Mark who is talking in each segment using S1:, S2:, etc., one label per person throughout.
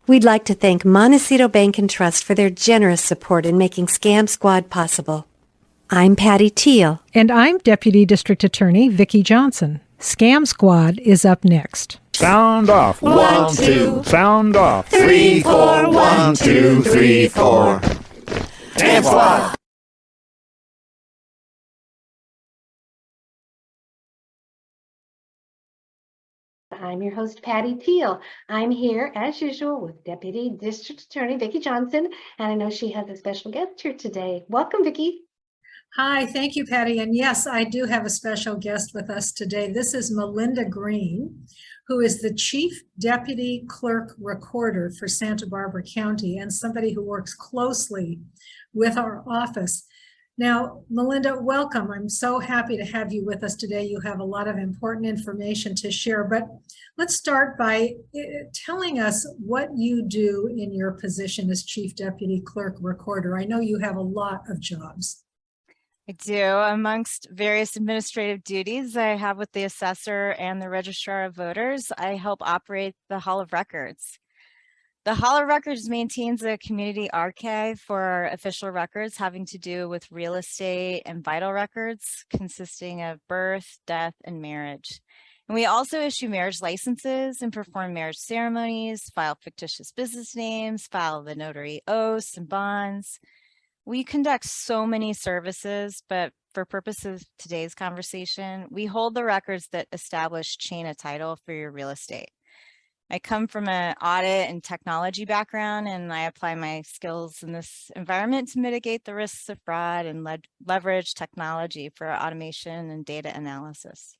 S1: We'd like to thank Montecito Bank and Trust for their generous support in making Scam Squad possible. I'm Patty Teal.
S2: And I'm Deputy District Attorney Vicki Johnson. Scam Squad is up next.
S3: Sound off.
S4: 1, 2.
S3: Sound off.
S4: 3, 4. 1, 2, 3, 4. Scam Squad.
S5: I'm your host, Patty Teal. I'm here, as usual, with Deputy District Attorney Vicki Johnson, and I know she has a special guest here today. Welcome, Vicki.
S2: Hi, thank you, Patty. And yes, I do have a special guest with us today. This is Melinda Greene, who is the Chief Deputy Clerk Recorder for Santa Barbara County and somebody who works closely with our office. Now, Melinda, welcome. I'm so happy to have you with us today. You have a lot of important information to share, but let's start by telling us what you do in your position as Chief Deputy Clerk Recorder. I know you have a lot of jobs.
S6: I do. Amongst various administrative duties I have with the assessor and the registrar of voters, I help operate the Hall of Records. The Hall of Records maintains a community archive for official records having to do with real estate and vital records consisting of birth, death, and marriage. And we also issue marriage licenses and perform marriage ceremonies, file fictitious business names, file the notary oaths and bonds. We conduct so many services, but for purposes of today's conversation, we hold the records that establish chain of title for your real estate. I come from an audit and technology background, and I apply my skills in this environment to mitigate the risks of fraud and leverage technology for automation and data analysis.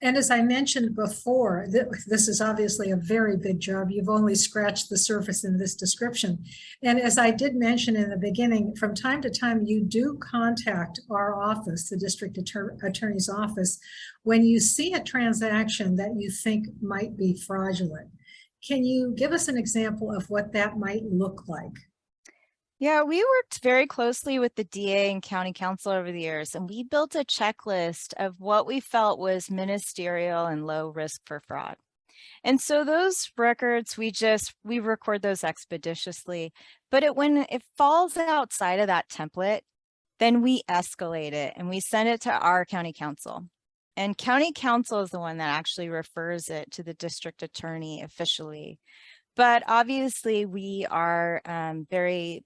S2: And as I mentioned before, this is obviously a very big job. You've only scratched the surface in this description. And as I did mention in the beginning, from time to time, you do contact our office, the District Attorney's Office, when you see a transaction that you think might be fraudulent. Can you give us an example of what that might look like?
S6: Yeah, we worked very closely with the DA and County Council over the years, and we built a checklist of what we felt was ministerial and low risk for fraud. And so those records, we record those expeditiously, but when it falls outside of that template, then we escalate it and we send it to our County Council. And County Council is the one that actually refers it to the District Attorney officially. But obviously we are very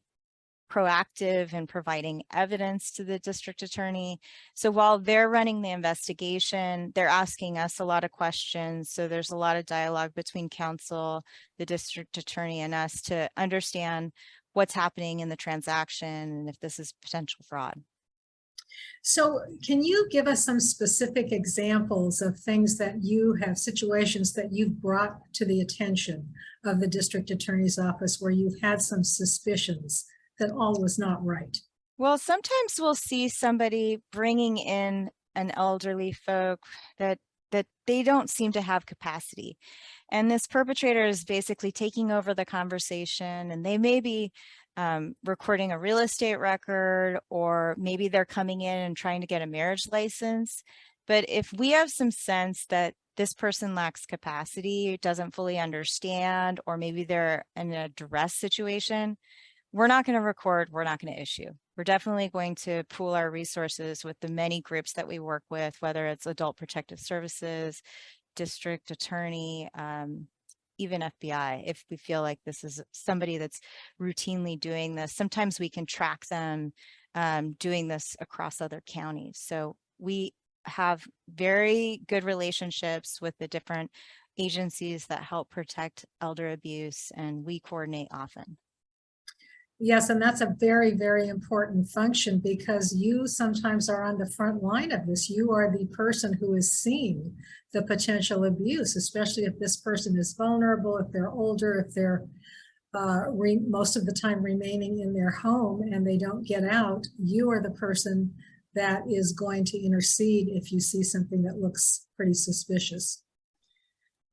S6: proactive in providing evidence to the district attorney. So while they're running the investigation, they're asking us a lot of questions. So there's a lot of dialogue between counsel, the district attorney, and us to understand what's happening in the transaction and if this is potential fraud.
S2: So can you give us some specific examples of things that you have, situations that you've brought to the attention of the district attorney's office where you've had some suspicions that all was not right?
S6: Well, sometimes we'll see somebody bringing in an elderly folk that they don't seem to have capacity. And this perpetrator is basically taking over the conversation, and they may be recording a real estate record, or maybe they're coming in and trying to get a marriage license. But if we have some sense that this person lacks capacity, doesn't fully understand, or maybe they're in a duress situation, we're not going to record, we're not going to issue. We're definitely going to pool our resources with the many groups that we work with, whether it's Adult Protective Services, District Attorney, even FBI, if we feel like this is somebody that's routinely doing this. Sometimes we can track them doing this across other counties. So we have very good relationships with the different agencies that help protect elder abuse, and we coordinate often.
S2: Yes, and that's a very, very important function because you sometimes are on the front line of this. You are the person who is seeing the potential abuse, especially if this person is vulnerable, if they're older, if they're most of the time remaining in their home and they don't get out. You are the person that is going to intercede if you see something that looks pretty suspicious.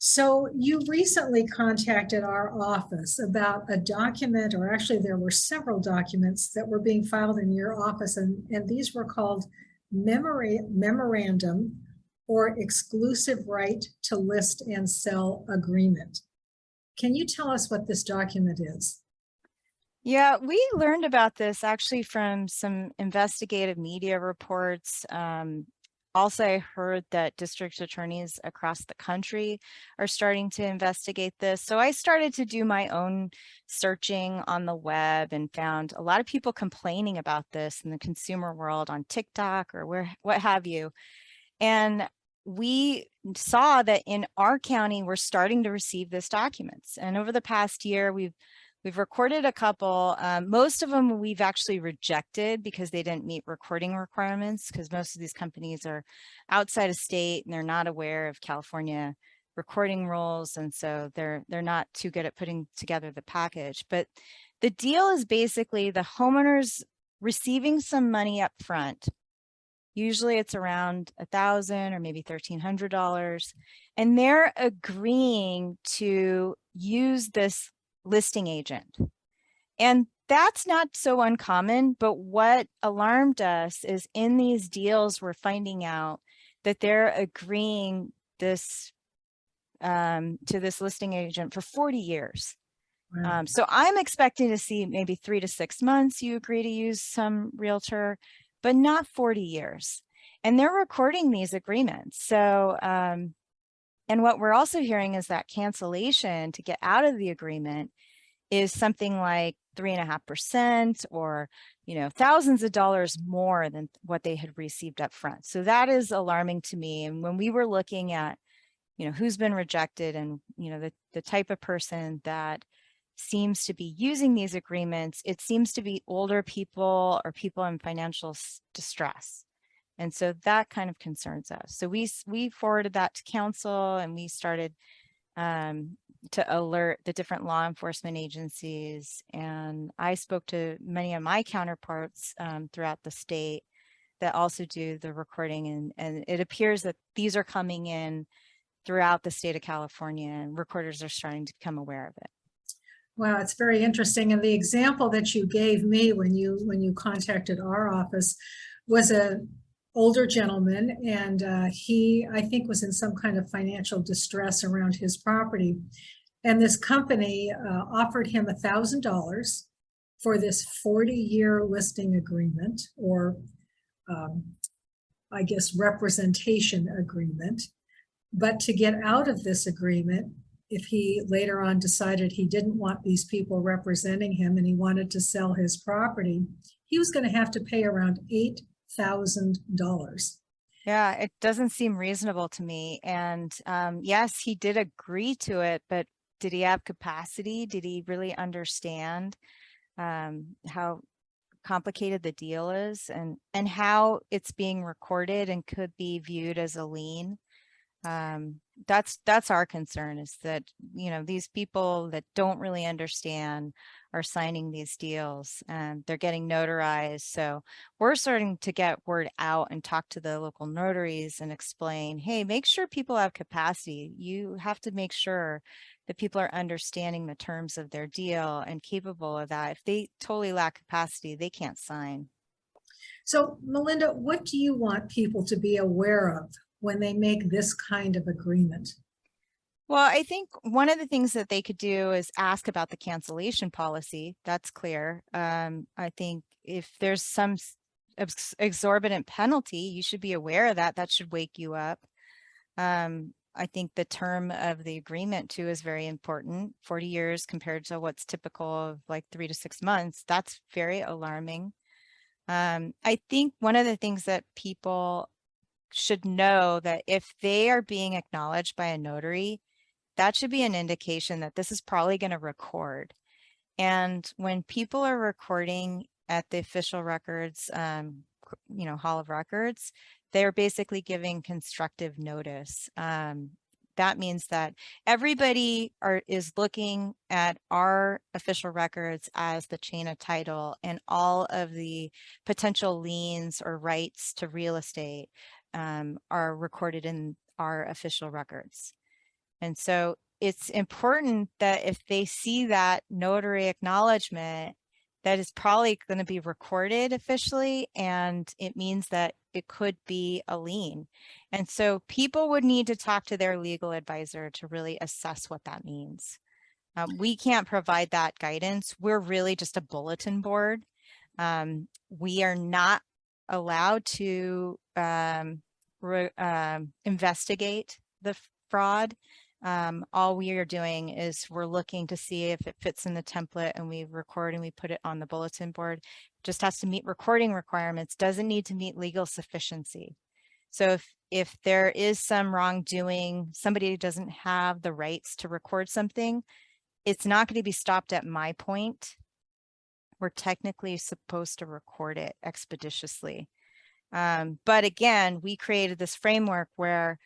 S2: So you recently contacted our office about a document, or actually there were several documents that were being filed in your office, and these were called memorandum or exclusive right to list and sell agreement. Can you tell us what this document is?
S6: Yeah, we learned about this actually from some investigative media reports. Also, I heard that district attorneys across the country are starting to investigate this. So I started to do my own searching on the web and found a lot of people complaining about this in the consumer world on TikTok or what have you. And we saw that in our county, we're starting to receive this documents. And over the past year, we've recorded a couple. Most of them we've actually rejected because they didn't meet recording requirements, because most of these companies are outside of state and they're not aware of California recording rules. And so they're not too good at putting together the package. But the deal is basically the homeowners receiving some money up front. Usually it's around $1,000 or maybe $1,300. And they're agreeing to use this listing agent. And that's not so uncommon, but what alarmed us is in these deals, we're finding out that they're agreeing this to this listing agent for 40 years.
S2: Wow.
S6: So I'm expecting to see maybe 3 to 6 months you agree to use some realtor, but not 40 years. And they're recording these agreements. So, and what we're also hearing is that cancellation to get out of the agreement is something like 3.5% or, thousands of dollars more than what they had received up front. So that is alarming to me. And when we were looking at, who's been rejected and, the type of person that seems to be using these agreements, it seems to be older people or people in financial distress. And so that kind of concerns us. So we forwarded that to council and we started to alert the different law enforcement agencies. And I spoke to many of my counterparts throughout the state that also do the recording. And it appears that these are coming in throughout the state of California and recorders are starting to become aware of it.
S2: Wow, it's very interesting. And the example that you gave me when you contacted our office was an older gentleman, and he, I think, was in some kind of financial distress around his property. And this company offered him $1,000 for this 40-year listing agreement, or I guess representation agreement. But to get out of this agreement, if he later on decided he didn't want these people representing him and he wanted to sell his property, he was going to have to pay around $8,000.
S6: Yeah, it doesn't seem reasonable to me. And yes, he did agree to it, but did he have capacity? Did he really understand how complicated the deal is and how it's being recorded and could be viewed as a lien? That's our concern, is that, these people that don't really understand are signing these deals and they're getting notarized. So we're starting to get word out and talk to the local notaries and explain, hey, make sure people have capacity. You have to make sure that people are understanding the terms of their deal and capable of that. If they totally lack capacity, they can't sign.
S2: So, Melinda, what do you want people to be aware of when they make this kind of agreement?
S6: Well, I think one of the things that they could do is ask about the cancellation policy. That's clear. I think if there's some exorbitant penalty, you should be aware of that. That should wake you up. I think the term of the agreement too is very important. 40 years compared to what's typical of like 3 to 6 months. That's very alarming. I think one of the things that people should know, that if they are being acknowledged by a notary, that should be an indication that this is probably going to record. And when people are recording at the official records, Hall of Records, they're basically giving constructive notice. That means that everybody is looking at our official records as the chain of title, and all of the potential liens or rights to real estate are recorded in our official records. And so it's important that if they see that notary acknowledgement, that is probably going to be recorded officially, and it means that it could be a lien. And so people would need to talk to their legal advisor to really assess what that means. We can't provide that guidance. We're really just a bulletin board. We are not allowed to investigate the fraud. All we are doing is we're looking to see if it fits in the template, and we record and we put it on the bulletin board. Just has to meet recording requirements, doesn't need to meet legal sufficiency. So if there is some wrongdoing, somebody doesn't have the rights to record something, it's not going to be stopped at my point. We're technically supposed to record it expeditiously. But again, we created this framework where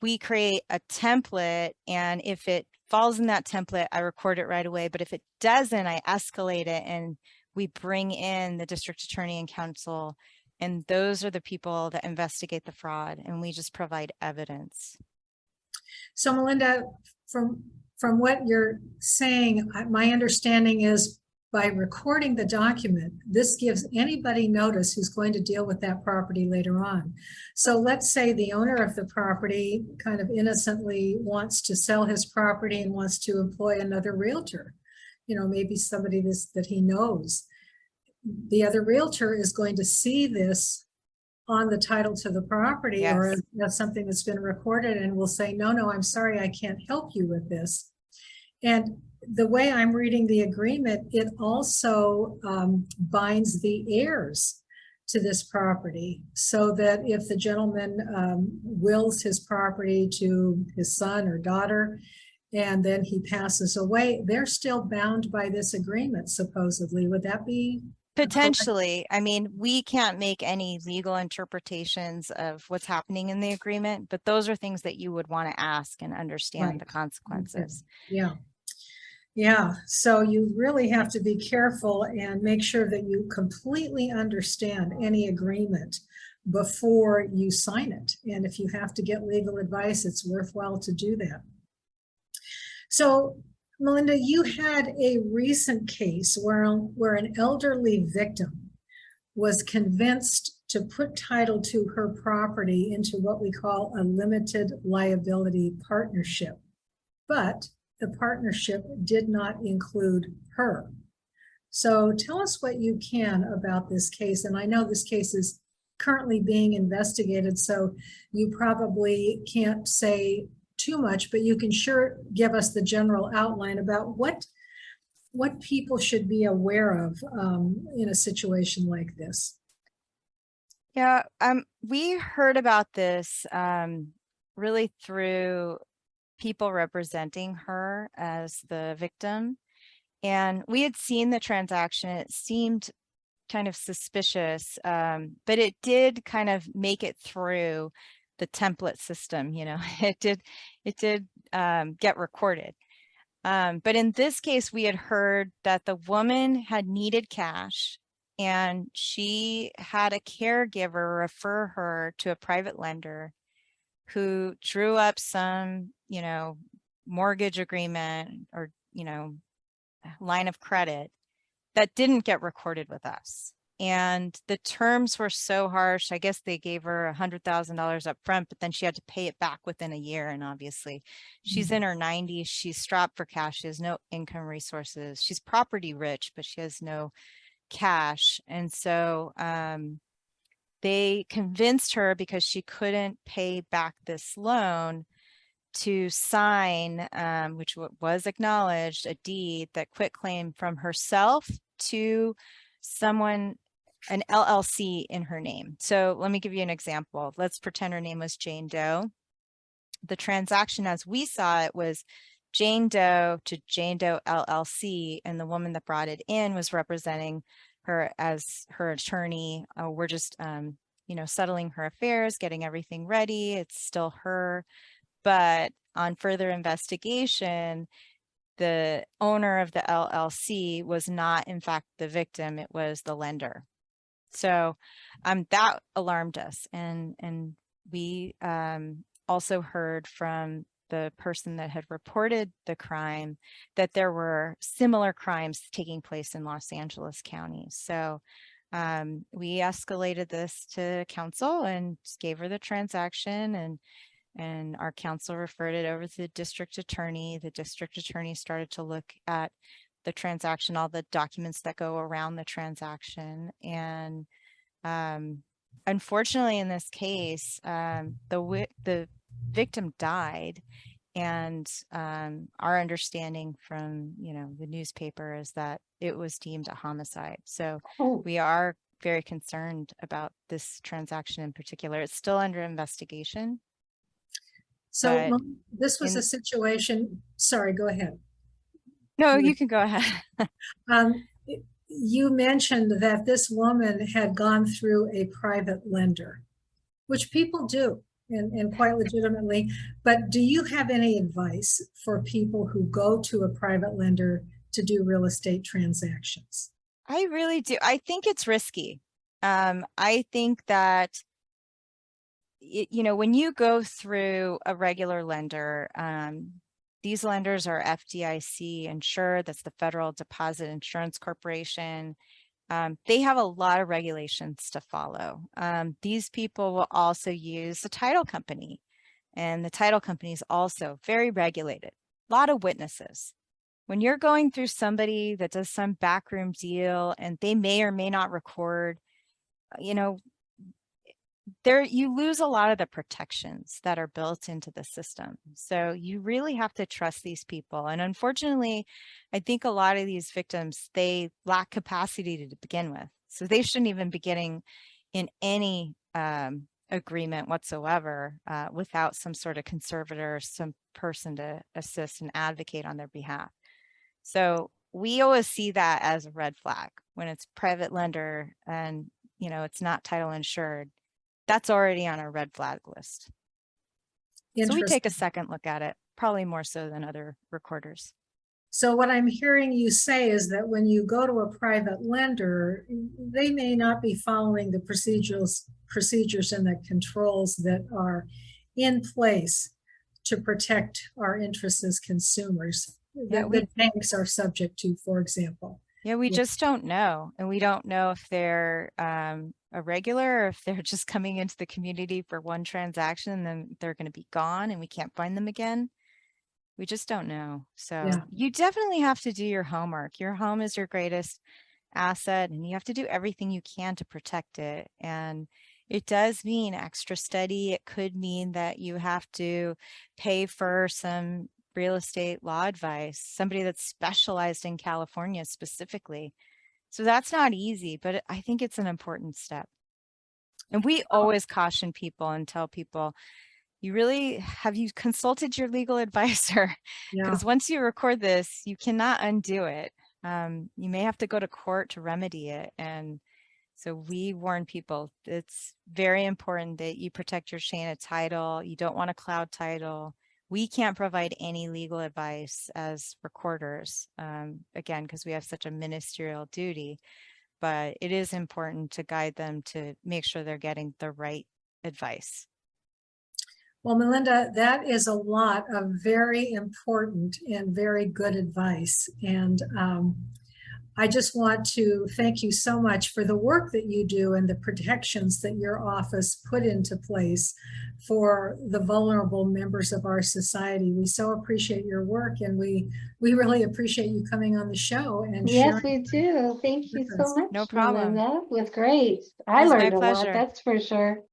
S6: we create a template, and if it falls in that template, I record it right away. But if it doesn't, I escalate it, and we bring in the district attorney and counsel, and those are the people that investigate the fraud, and we just provide evidence.
S2: So Melinda, from what you're saying, my understanding is by recording the document, this gives anybody notice who's going to deal with that property later on. So let's say the owner of the property kind of innocently wants to sell his property and wants to employ another realtor, you know, maybe somebody that he knows. The other realtor is going to see this on the title to the property, yes, or that's something that's been recorded, and will say, no, I'm sorry, I can't help you with this. And the way I'm reading the agreement, it also binds the heirs to this property, so that if the gentleman wills his property to his son or daughter, and then he passes away, they're still bound by this agreement, supposedly. Would that be?
S6: Potentially. I mean, we can't make any legal interpretations of what's happening in the agreement, but those are things that you would want to ask and understand, right, the consequences.
S2: Yeah. Yeah. So you really have to be careful and make sure that you completely understand any agreement before you sign it. And if you have to get legal advice, it's worthwhile to do that. So Melinda, you had a recent case where an elderly victim was convinced to put title to her property into what we call a limited liability partnership, but the partnership did not include her. So tell us what you can about this case. And I know this case is currently being investigated, so you probably can't say too much, but you can sure give us the general outline about what people should be aware of in a situation like this.
S6: Yeah, we heard about this really through people representing her as the victim, and we had seen the transaction. It seemed kind of suspicious, but it did kind of make it through the template system. You know, it did get recorded. But in this case, we had heard that the woman had needed cash, and she had a caregiver refer her to a private lender who drew up some, you know, mortgage agreement or, you know, line of credit that didn't get recorded with us. And the terms were so harsh. I guess they gave her $100,000 up front, but then she had to pay it back within a year. And obviously she's in her 90s. She's strapped for cash. She has no income resources. She's property rich, but she has no cash. And so they convinced her, because she couldn't pay back this loan, to sign, which was acknowledged, a deed that quit claim from herself to someone, an LLC in her name. So let me give you an example. Let's pretend her name was Jane Doe. The transaction as we saw it was Jane Doe to Jane Doe LLC, and the woman that brought it in was representing her as her attorney. We're just, you know, settling her affairs, getting everything ready. It's still her. But on further investigation, the owner of the LLC was not, in fact, the victim. It was the lender. So that alarmed us. And we also heard from the person that had reported the crime that there were similar crimes taking place in Los Angeles County. So we escalated this to counsel and just gave her the transaction, and And our counsel referred it over to the district attorney. The district attorney started to look at the transaction, all the documents that go around the transaction. And unfortunately, in this case, the victim died. And our understanding from, the newspaper is that it was deemed a homicide. So we are very concerned about this transaction in particular. It's still under investigation.
S2: So this was a situation, sorry, go ahead.
S6: No, you can go ahead.
S2: You mentioned that this woman had gone through a private lender, which people do. And quite legitimately, but do you have any advice for people who go to a private lender to do real estate transactions?
S6: I really do. I think it's risky. I think that, when you go through a regular lender, these lenders are FDIC insured. That's the Federal Deposit Insurance Corporation. They have a lot of regulations to follow. These people will also use the title company, and the title company is also very regulated. A lot of witnesses. When you're going through somebody that does some backroom deal and they may or may not record, you lose a lot of the protections that are built into the system. So you really have to trust these people. And unfortunately, I think a lot of these victims, they lack capacity to begin with. So they shouldn't even be getting in any agreement whatsoever without some sort of conservator, some person to assist and advocate on their behalf. So we always see that as a red flag when it's private lender and, it's not title insured. That's already on our red flag list. So we take a second look at it, probably more so than other recorders.
S2: So what I'm hearing you say is that when you go to a private lender, they may not be following the procedures and the controls that are in place to protect our interests as consumers that banks are subject to, for example.
S6: Yeah, we just don't know. And we don't know if they're a regular or if they're just coming into the community for one transaction and then they're going to be gone and we can't find them again. We just don't know. So you definitely have to do your homework. Your home is your greatest asset and you have to do everything you can to protect it. And it does mean extra study. It could mean that you have to pay for some real estate law advice, somebody that's specialized in California specifically. So that's not easy, but I think it's an important step. And we always caution people and tell people, have you consulted your legal advisor? Because once you record this, you cannot undo it. You may have to go to court to remedy it. And so we warn people, it's very important that you protect your chain of title. You don't want a cloud title. We can't provide any legal advice as recorders, again, because we have such a ministerial duty, but it is important to guide them to make sure they're getting the right advice.
S2: Well, Melinda, that is a lot of very important and very good advice. And I just want to thank you so much for the work that you do and the protections that your office put into place for the vulnerable members of our society. We so appreciate your work, and we really appreciate you coming on the show and sharing.
S5: Yes, we do. Thank you so much.
S6: No problem.
S5: Melinda. It was great. I learned a lot, that's for sure.